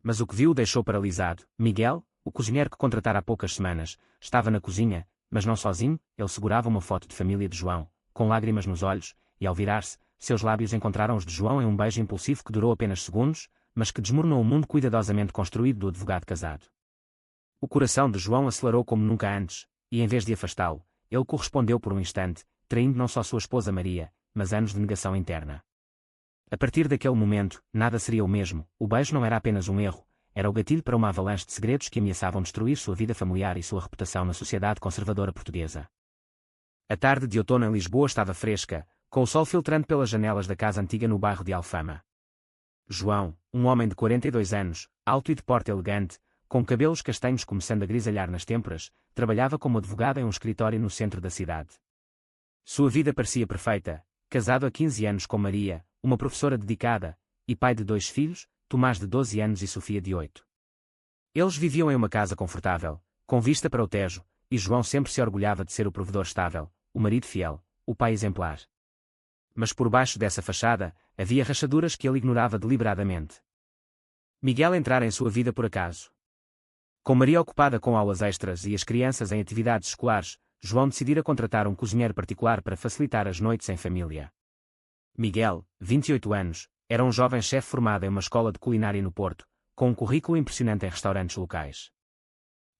Mas o que viu o deixou paralisado. Miguel, o cozinheiro que contratara há poucas semanas, estava na cozinha, mas não sozinho. Ele segurava uma foto de família de João, com lágrimas nos olhos, e ao virar-se, seus lábios encontraram os de João em um beijo impulsivo que durou apenas segundos, mas que desmoronou o mundo cuidadosamente construído do advogado casado. O coração de João acelerou como nunca antes, e em vez de afastá-lo, ele correspondeu por um instante, traindo não só sua esposa Maria, mas anos de negação interna. A partir daquele momento, nada seria o mesmo. O beijo não era apenas um erro, era o gatilho para uma avalanche de segredos que ameaçavam destruir sua vida familiar e sua reputação na sociedade conservadora portuguesa. A tarde de outono em Lisboa estava fresca, com o sol filtrando pelas janelas da casa antiga no bairro de Alfama. João, um homem de 42 anos, alto e de porte elegante, com cabelos castanhos começando a grisalhar nas têmporas, trabalhava como advogado em um escritório no centro da cidade. Sua vida parecia perfeita, casado há 15 anos com Maria, uma professora dedicada, e pai de 2 filhos, Tomás de 12 anos e Sofia de 8. Eles viviam em uma casa confortável, com vista para o Tejo, e João sempre se orgulhava de ser o provedor estável, o marido fiel, o pai exemplar. Mas por baixo dessa fachada, havia rachaduras que ele ignorava deliberadamente. Miguel entrara em sua vida por acaso. Com Maria ocupada com aulas extras e as crianças em atividades escolares, João decidira contratar um cozinheiro particular para facilitar as noites em família. Miguel, 28 anos, era um jovem chefe formado em uma escola de culinária no Porto, com um currículo impressionante em restaurantes locais.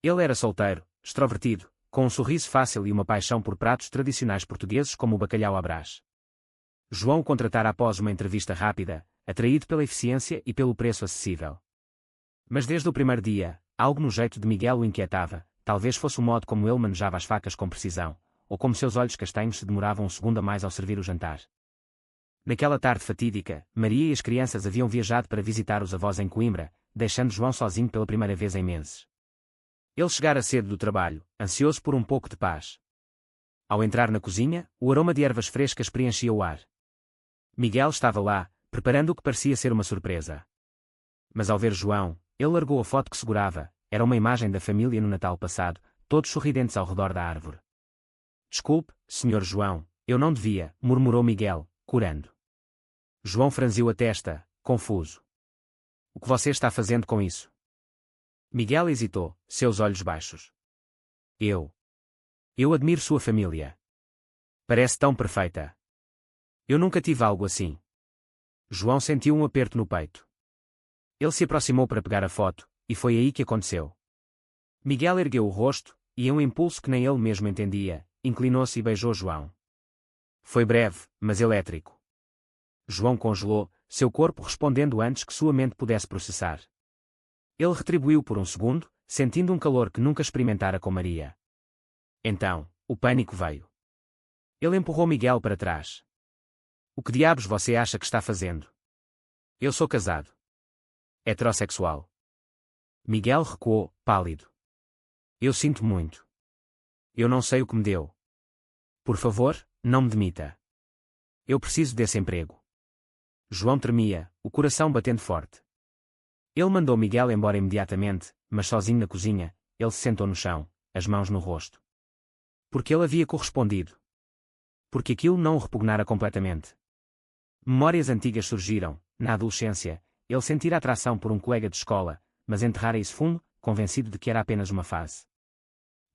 Ele era solteiro, extrovertido, com um sorriso fácil e uma paixão por pratos tradicionais portugueses como o bacalhau à Brás. João o contratara após uma entrevista rápida, atraído pela eficiência e pelo preço acessível. Mas desde o primeiro dia, algo no jeito de Miguel o inquietava, talvez fosse o modo como ele manejava as facas com precisão, ou como seus olhos castanhos se demoravam um segundo a mais ao servir o jantar. Naquela tarde fatídica, Maria e as crianças haviam viajado para visitar os avós em Coimbra, deixando João sozinho pela primeira vez em meses. Ele chegara cedo do trabalho, ansioso por um pouco de paz. Ao entrar na cozinha, o aroma de ervas frescas preenchia o ar. Miguel estava lá, preparando o que parecia ser uma surpresa. Mas ao ver João, ele largou a foto que segurava. Era uma imagem da família no Natal passado, todos sorridentes ao redor da árvore. "Desculpe, Sr. João, eu não devia", murmurou Miguel, corando. João franziu a testa, confuso. "O que você está fazendo com isso?" Miguel hesitou, seus olhos baixos. Eu admiro sua família. Parece tão perfeita. Eu nunca tive algo assim." João sentiu um aperto no peito. Ele se aproximou para pegar a foto, e foi aí que aconteceu. Miguel ergueu o rosto, e em um impulso que nem ele mesmo entendia, inclinou-se e beijou João. Foi breve, mas elétrico. João congelou, seu corpo respondendo antes que sua mente pudesse processar. Ele retribuiu por um segundo, sentindo um calor que nunca experimentara com Maria. Então, o pânico veio. Ele empurrou Miguel para trás. "O que diabos você acha que está fazendo? Eu sou casado. Heterossexual." Miguel recuou, pálido. "Eu sinto muito. Eu não sei o que me deu. Por favor, não me demita. Eu preciso desse emprego." João tremia, o coração batendo forte. Ele mandou Miguel embora imediatamente, mas sozinho na cozinha, ele se sentou no chão, as mãos no rosto. Porque ele havia correspondido. Porque aquilo não o repugnara completamente. Memórias antigas surgiram. Na adolescência, ele sentira atração por um colega de escola, mas enterrara isso fundo, convencido de que era apenas uma fase.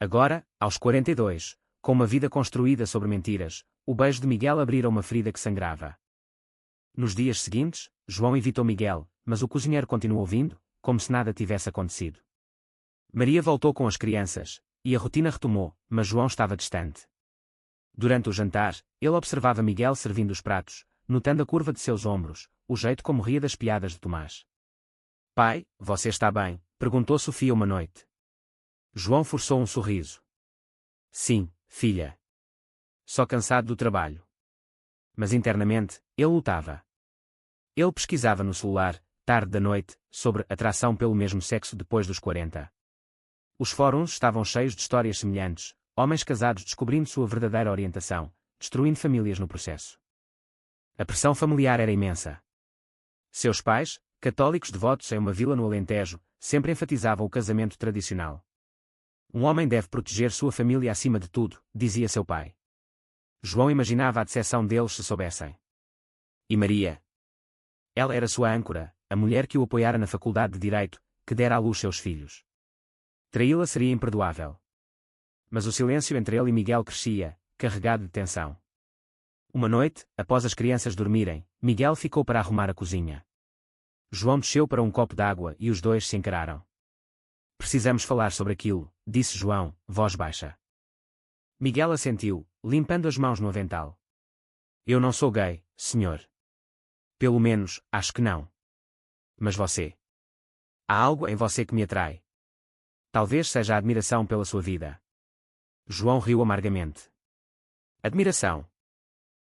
Agora, aos 42, com uma vida construída sobre mentiras, o beijo de Miguel abrira uma ferida que sangrava. Nos dias seguintes, João evitou Miguel, mas o cozinheiro continuou vindo, como se nada tivesse acontecido. Maria voltou com as crianças, e a rotina retomou, mas João estava distante. Durante o jantar, ele observava Miguel servindo os pratos, notando a curva de seus ombros, o jeito como ria das piadas de Tomás. "Pai, você está bem?", perguntou Sofia uma noite. João forçou um sorriso. "Sim, filha. Só cansado do trabalho." Mas internamente, ele lutava. Ele pesquisava no celular, tarde da noite, sobre atração pelo mesmo sexo depois dos 40. Os fóruns estavam cheios de histórias semelhantes, homens casados descobrindo sua verdadeira orientação, destruindo famílias no processo. A pressão familiar era imensa. Seus pais, católicos devotos em uma vila no Alentejo, sempre enfatizavam o casamento tradicional. "Um homem deve proteger sua família acima de tudo", dizia seu pai. João imaginava a decepção deles se soubessem. E Maria? Ela era sua âncora, a mulher que o apoiara na faculdade de Direito, que dera à luz seus filhos. Traí-la seria imperdoável. Mas o silêncio entre ele e Miguel crescia, carregado de tensão. Uma noite, após as crianças dormirem, Miguel ficou para arrumar a cozinha. João desceu para um copo d'água e os dois se encararam. Precisamos falar sobre aquilo, disse João, voz baixa. Miguel assentiu, limpando as mãos no avental. Eu não sou gay, senhor. Pelo menos, acho que não. Mas você? Há algo em você que me atrai. Talvez seja a admiração pela sua vida. João riu amargamente. Admiração.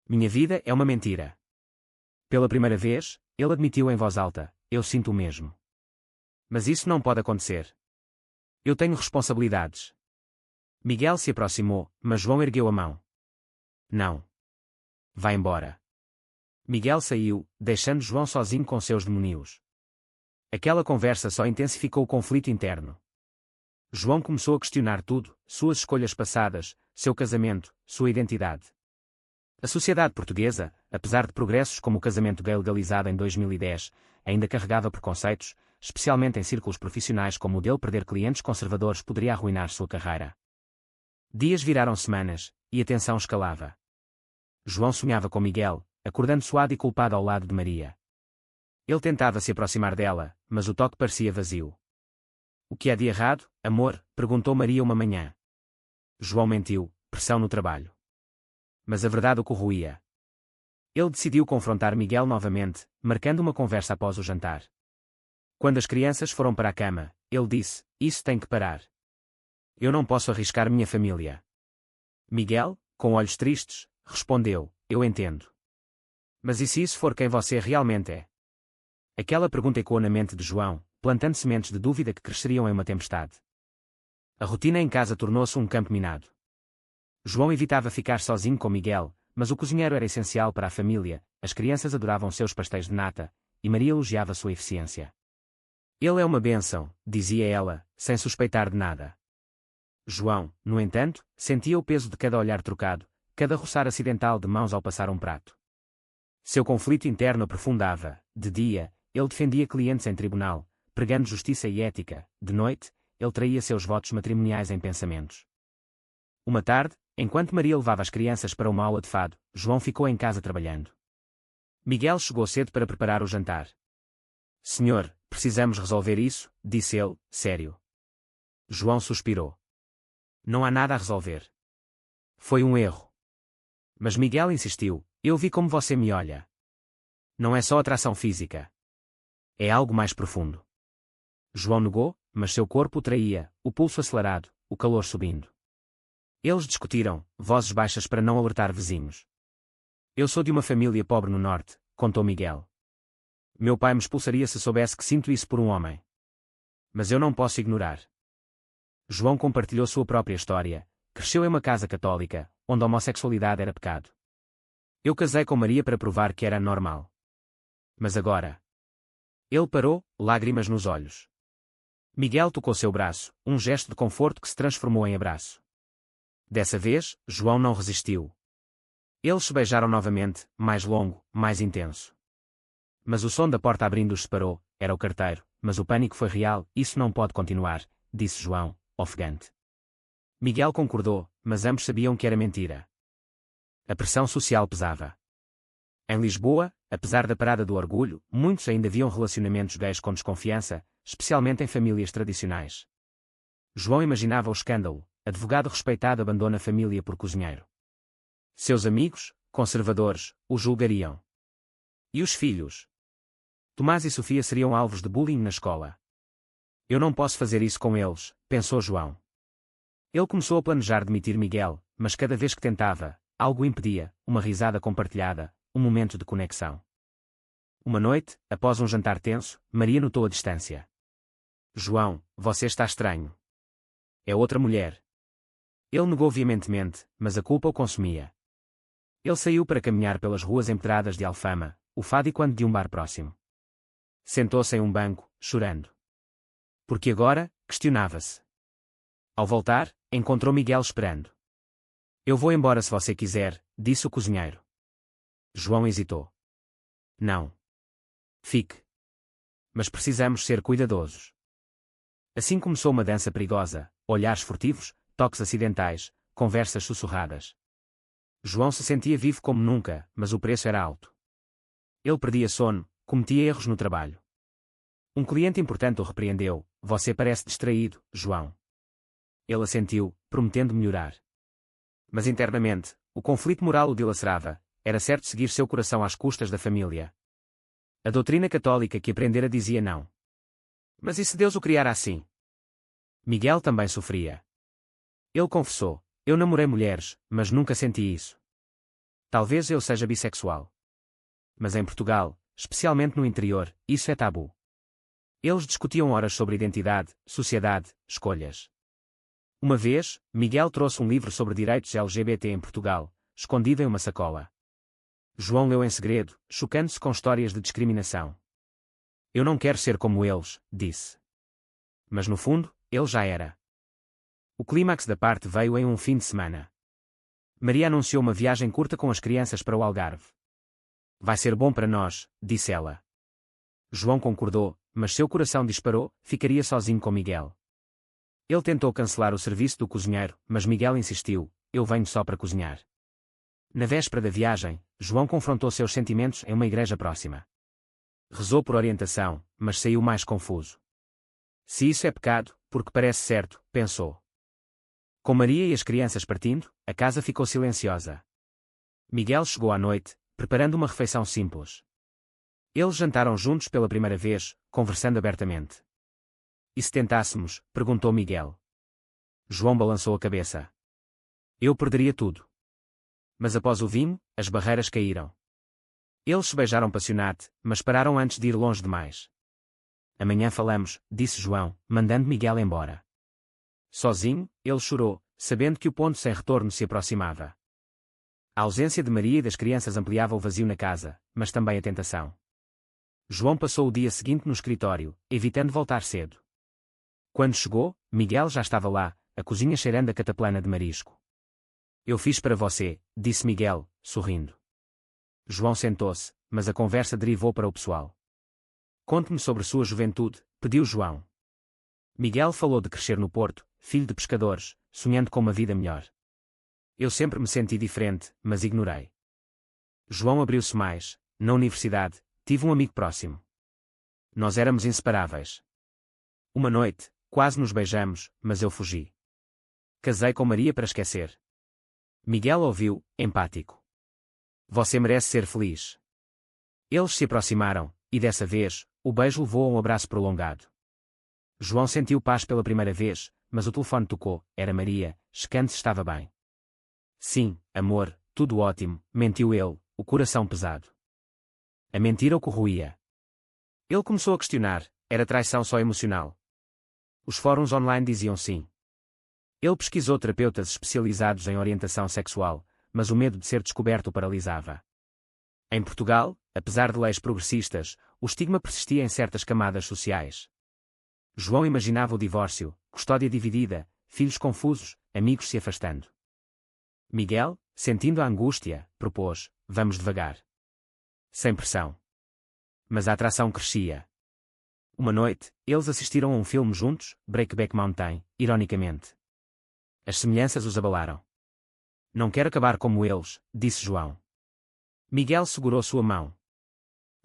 Minha vida é uma mentira. Pela primeira vez, ele admitiu em voz alta, eu sinto o mesmo. Mas isso não pode acontecer. Eu tenho responsabilidades. Miguel se aproximou, mas João ergueu a mão. Não. Vá embora. Miguel saiu, deixando João sozinho com seus demônios. Aquela conversa só intensificou o conflito interno. João começou a questionar tudo, suas escolhas passadas, seu casamento, sua identidade. A sociedade portuguesa, apesar de progressos como o casamento gay legalizado em 2010, ainda carregava preconceitos, especialmente em círculos profissionais como o dele. Perder clientes conservadores poderia arruinar sua carreira. Dias viraram semanas, e a tensão escalava. João sonhava com Miguel, acordando suado e culpado ao lado de Maria. Ele tentava se aproximar dela, mas o toque parecia vazio. O que há de errado, amor? Perguntou Maria uma manhã. João mentiu, pressão no trabalho. Mas a verdade o corroía. Ele decidiu confrontar Miguel novamente, marcando uma conversa após o jantar. Quando as crianças foram para a cama, ele disse, isso tem que parar. Eu não posso arriscar minha família. Miguel, com olhos tristes, respondeu, eu entendo. Mas e se isso for quem você realmente é? Aquela pergunta ecoou na mente de João, plantando sementes de dúvida que cresceriam em uma tempestade. A rotina em casa tornou-se um campo minado. João evitava ficar sozinho com Miguel, mas o cozinheiro era essencial para a família, as crianças adoravam seus pastéis de nata, e Maria elogiava sua eficiência. Ele é uma bênção, dizia ela, sem suspeitar de nada. João, no entanto, sentia o peso de cada olhar trocado, cada roçar acidental de mãos ao passar um prato. Seu conflito interno aprofundava. De dia, ele defendia clientes em tribunal, pregando justiça e ética. De noite, ele traía seus votos matrimoniais em pensamentos. Uma tarde, enquanto Maria levava as crianças para uma aula de fado, João ficou em casa trabalhando. Miguel chegou cedo para preparar o jantar. Senhor, precisamos resolver isso, disse ele, sério. João suspirou. Não há nada a resolver. Foi um erro. Mas Miguel insistiu, eu vi como você me olha. Não é só atração física. É algo mais profundo. João negou, mas seu corpo o traía, o pulso acelerado, o calor subindo. Eles discutiram, vozes baixas para não alertar vizinhos. Eu sou de uma família pobre no norte, contou Miguel. Meu pai me expulsaria se soubesse que sinto isso por um homem. Mas eu não posso ignorar. João compartilhou sua própria história. Cresceu em uma casa católica, onde a homossexualidade era pecado. Eu casei com Maria para provar que era normal. Mas agora... Ele parou, lágrimas nos olhos. Miguel tocou seu braço, um gesto de conforto que se transformou em abraço. Dessa vez, João não resistiu. Eles se beijaram novamente, mais longo, mais intenso. Mas o som da porta abrindo os separou, era o carteiro, mas o pânico foi real, isso não pode continuar, disse João, ofegante. Miguel concordou, mas ambos sabiam que era mentira. A pressão social pesava. Em Lisboa, apesar da parada do orgulho, muitos ainda viam relacionamentos gays com desconfiança, especialmente em famílias tradicionais. João imaginava o escândalo, advogado respeitado abandona a família por cozinheiro. Seus amigos, conservadores, o julgariam. E os filhos? Tomás e Sofia seriam alvos de bullying na escola. Eu não posso fazer isso com eles, pensou João. Ele começou a planejar demitir Miguel, mas cada vez que tentava, algo o impedia, uma risada compartilhada, um momento de conexão. Uma noite, após um jantar tenso, Maria notou a distância. João, você está estranho. É outra mulher. Ele negou veementemente, mas a culpa o consumia. Ele saiu para caminhar pelas ruas empedradas de Alfama, o fado e quando de um bar próximo. Sentou-se em um banco, chorando. Porque agora, questionava-se. Ao voltar, encontrou Miguel esperando. Eu vou embora se você quiser, disse o cozinheiro. João hesitou. Não. Fique. mas precisamos ser cuidadosos. Assim começou uma dança perigosa, olhares furtivos, toques acidentais, conversas sussurradas. João se sentia vivo como nunca, mas o preço era alto. Ele perdia sono, cometia erros no trabalho. Um cliente importante o repreendeu: "Você parece distraído, João." Ele assentiu, prometendo melhorar. Mas internamente, o conflito moral o dilacerava. Era certo seguir seu coração às custas da família. A doutrina católica que aprendera dizia não. Mas e se Deus o criara assim? Miguel também sofria. Ele confessou: "Eu namorei mulheres, mas nunca senti isso. Talvez eu seja bissexual." Mas em Portugal, especialmente no interior, isso é tabu. Eles discutiam horas sobre identidade, sociedade, escolhas. Uma vez, Miguel trouxe um livro sobre direitos LGBT em Portugal, escondido em uma sacola. João leu em segredo, chocando-se com histórias de discriminação. "Eu não quero ser como eles", disse. Mas no fundo, ele já era. O clímax da parte veio em um fim de semana. Maria anunciou uma viagem curta com as crianças para o Algarve. "Vai ser bom para nós", disse ela. João concordou, mas seu coração disparou, ficaria sozinho com Miguel. Ele tentou cancelar o serviço do cozinheiro, mas Miguel insistiu: "Eu venho só para cozinhar." Na véspera da viagem, João confrontou seus sentimentos em uma igreja próxima. Rezou por orientação, mas saiu mais confuso. Se isso é pecado, porque parece certo, pensou. Com Maria e as crianças partindo, a casa ficou silenciosa. Miguel chegou à noite, preparando uma refeição simples. Eles jantaram juntos pela primeira vez, conversando abertamente. "E se tentássemos?", perguntou Miguel. João balançou a cabeça. "Eu perderia tudo." Mas após o vinho, as barreiras caíram. Eles se beijaram apaixonado, mas pararam antes de ir longe demais. "Amanhã falamos", disse João, mandando Miguel embora. Sozinho, ele chorou, sabendo que o ponto sem retorno se aproximava. A ausência de Maria e das crianças ampliava o vazio na casa, mas também a tentação. João passou o dia seguinte no escritório, evitando voltar cedo. Quando chegou, Miguel já estava lá, a cozinha cheirando a cataplana de marisco. "Eu fiz para você", disse Miguel, sorrindo. João sentou-se, mas a conversa derivou para o pessoal. "Conte-me sobre sua juventude", pediu João. Miguel falou de crescer no Porto, filho de pescadores, sonhando com uma vida melhor. "Eu sempre me senti diferente, mas ignorei." João abriu-se mais. "Na universidade, tive um amigo próximo. Nós éramos inseparáveis. Uma noite, quase nos beijamos, mas eu fugi. Casei com Maria para esquecer." Miguel ouviu, empático. "Você merece ser feliz." Eles se aproximaram, e dessa vez, o beijo levou a um abraço prolongado. João sentiu paz pela primeira vez, mas o telefone tocou. Era Maria, checando se estava bem. "Sim, amor, tudo ótimo", mentiu ele, o coração pesado. A mentira o corroía. Ele começou a questionar: era traição só emocional? Os fóruns online diziam sim. Ele pesquisou terapeutas especializados em orientação sexual, mas o medo de ser descoberto o paralisava. Em Portugal, apesar de leis progressistas, o estigma persistia em certas camadas sociais. João imaginava o divórcio, custódia dividida, filhos confusos, amigos se afastando. Miguel, sentindo a angústia, propôs: "Vamos devagar." Sem pressão. Mas a atração crescia. Uma noite, eles assistiram a um filme juntos, Breakback Mountain, ironicamente. As semelhanças os abalaram. "Não quero acabar como eles", disse João. Miguel segurou sua mão.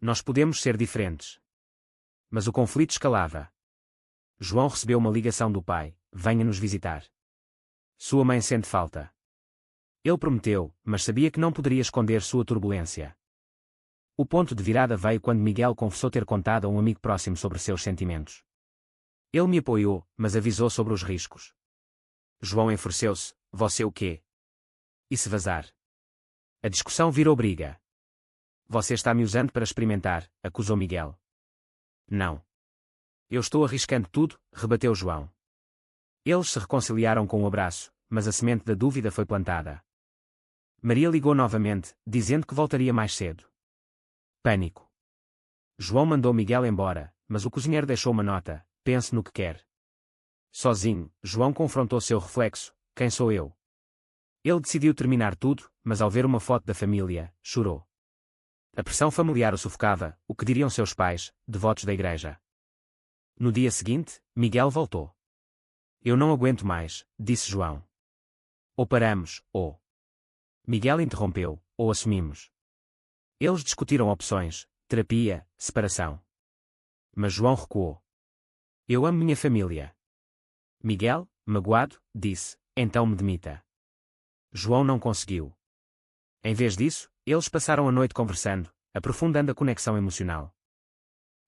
"Nós podemos ser diferentes." Mas o conflito escalava. João recebeu uma ligação do pai: "Venha nos visitar. Sua mãe sente falta." Ele prometeu, mas sabia que não poderia esconder sua turbulência. O ponto de virada veio quando Miguel confessou ter contado a um amigo próximo sobre seus sentimentos. "Ele me apoiou, mas avisou sobre os riscos." João enfureceu-se: "Você o quê? E se vazar?" A discussão virou briga. "Você está me usando para experimentar", acusou Miguel. "Não. Eu estou arriscando tudo", rebateu João. Eles se reconciliaram com um abraço, mas a semente da dúvida foi plantada. Maria ligou novamente, dizendo que voltaria mais cedo. Pânico. João mandou Miguel embora, mas o cozinheiro deixou uma nota: "Pense no que quer." Sozinho, João confrontou seu reflexo: "Quem sou eu?" Ele decidiu terminar tudo, mas ao ver uma foto da família, chorou. A pressão familiar o sufocava, o que diriam seus pais, devotos da igreja. No dia seguinte, Miguel voltou. Eu não aguento mais, disse João. Ou paramos, ou... Miguel interrompeu, ou assumimos. Eles discutiram opções, terapia, separação. Mas João recuou. Eu amo minha família. Miguel, magoado, disse, então me demita. João não conseguiu. Em vez disso, eles passaram a noite conversando, aprofundando a conexão emocional.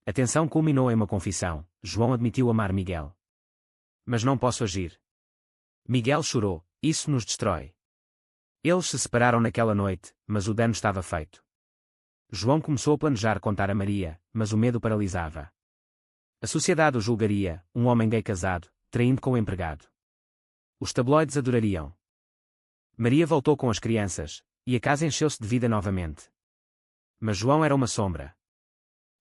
A tensão culminou em uma confissão. João admitiu amar Miguel. Mas não posso agir. Miguel chorou, isso nos destrói. Eles se separaram naquela noite, mas o dano estava feito. João começou a planejar contar a Maria, mas o medo paralisava. A sociedade o julgaria, um homem gay casado, traindo com o empregado. Os tabloides adorariam. Maria voltou com as crianças, e a casa encheu-se de vida novamente. Mas João era uma sombra.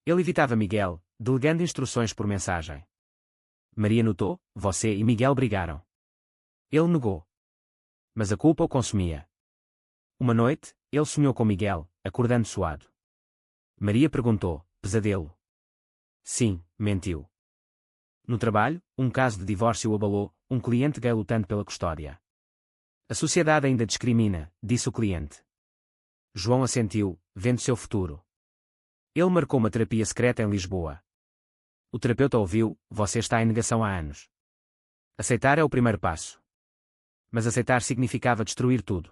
Ele evitava Miguel, delegando instruções por mensagem. Maria notou, você e Miguel brigaram. Ele negou. Mas a culpa o consumia. Uma noite, ele sonhou com Miguel, acordando suado. Maria perguntou, pesadelo? Sim, mentiu. No trabalho, um caso de divórcio o abalou, um cliente gay lutando pela custódia. A sociedade ainda discrimina, disse o cliente. João assentiu, vendo seu futuro. Ele marcou uma terapia secreta em Lisboa. O terapeuta ouviu, você está em negação há anos. Aceitar é o primeiro passo. Mas aceitar significava destruir tudo.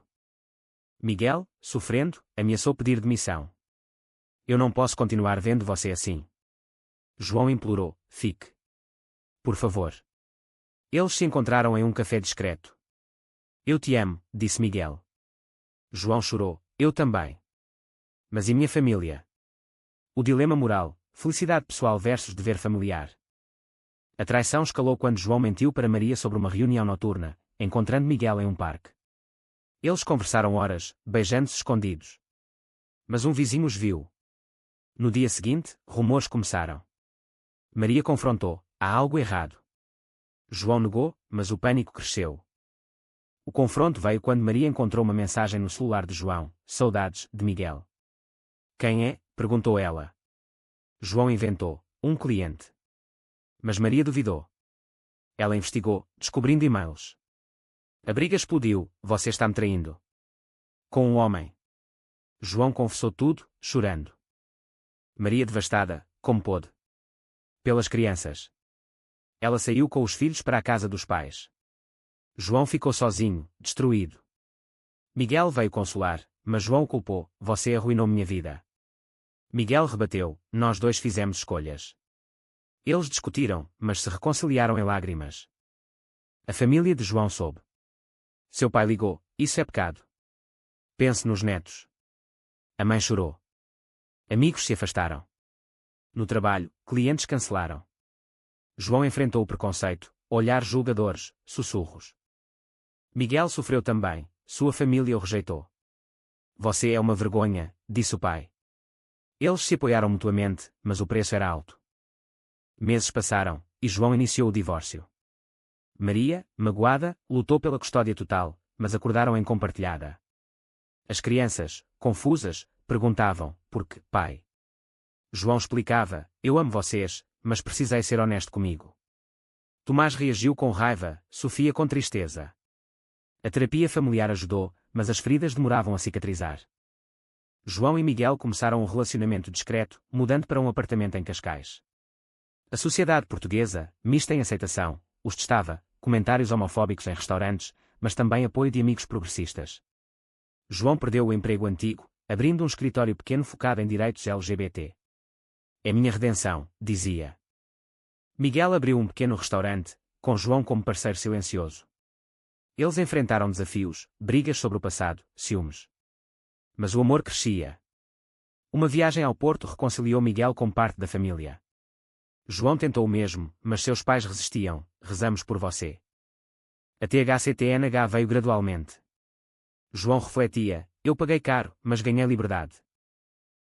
Miguel, sofrendo, ameaçou pedir demissão. Eu não posso continuar vendo você assim. João implorou, fique. Por favor. Eles se encontraram em um café discreto. Eu te amo, disse Miguel. João chorou, eu também. Mas e minha família? O dilema moral, felicidade pessoal versus dever familiar. A traição escalou quando João mentiu para Maria sobre uma reunião noturna, encontrando Miguel em um parque. Eles conversaram horas, beijando-se escondidos. Mas um vizinho os viu. No dia seguinte, rumores começaram. Maria confrontou, há algo errado. João negou, mas o pânico cresceu. O confronto veio quando Maria encontrou uma mensagem no celular de João, saudades, de Miguel. Quem é? Perguntou ela. João inventou, um cliente. Mas Maria duvidou. Ela investigou, descobrindo e-mails. A briga explodiu, você está me traindo. Com um homem. João confessou tudo, chorando. Maria devastada, como pôde. Pelas crianças. Ela saiu com os filhos para a casa dos pais. João ficou sozinho, destruído. Miguel veio consolar, mas João o culpou, você arruinou minha vida. Miguel rebateu, nós dois fizemos escolhas. Eles discutiram, mas se reconciliaram em lágrimas. A família de João soube. Seu pai ligou, isso é pecado. Pense nos netos. A mãe chorou. Amigos se afastaram. No trabalho, clientes cancelaram. João enfrentou o preconceito, olhares julgadores, sussurros. Miguel sofreu também, sua família o rejeitou. Você é uma vergonha, disse o pai. Eles se apoiaram mutuamente, mas o preço era alto. Meses passaram, e João iniciou o divórcio. Maria, magoada, lutou pela custódia total, mas acordaram em compartilhada. As crianças, confusas, perguntavam, por que, pai? João explicava, eu amo vocês, mas precisei ser honesto comigo. Tomás reagiu com raiva, Sofia com tristeza. A terapia familiar ajudou, mas as feridas demoravam a cicatrizar. João e Miguel começaram um relacionamento discreto, mudando para um apartamento em Cascais. A sociedade portuguesa, mista em aceitação, os testava, comentários homofóbicos em restaurantes, mas também apoio de amigos progressistas. João perdeu o emprego antigo, abrindo um escritório pequeno focado em direitos LGBT. É minha redenção, dizia. Miguel abriu um pequeno restaurante, com João como parceiro silencioso. Eles enfrentaram desafios, brigas sobre o passado, ciúmes. Mas o amor crescia. Uma viagem ao Porto reconciliou Miguel com parte da família. João tentou o mesmo, mas seus pais resistiam, rezamos por você. A THCTNH veio gradualmente. João refletia, eu paguei caro, mas ganhei liberdade.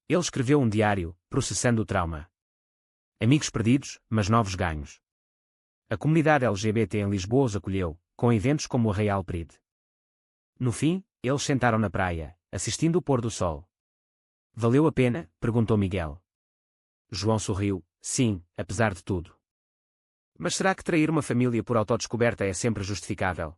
Ele escreveu um diário, processando o trauma. Amigos perdidos, mas novos ganhos. A comunidade LGBT em Lisboa os acolheu, com eventos como o Arraial Pride. No fim, eles sentaram na praia, assistindo o pôr do sol. Valeu a pena? Perguntou Miguel. João sorriu. Sim, apesar de tudo. Mas será que trair uma família por autodescoberta é sempre justificável?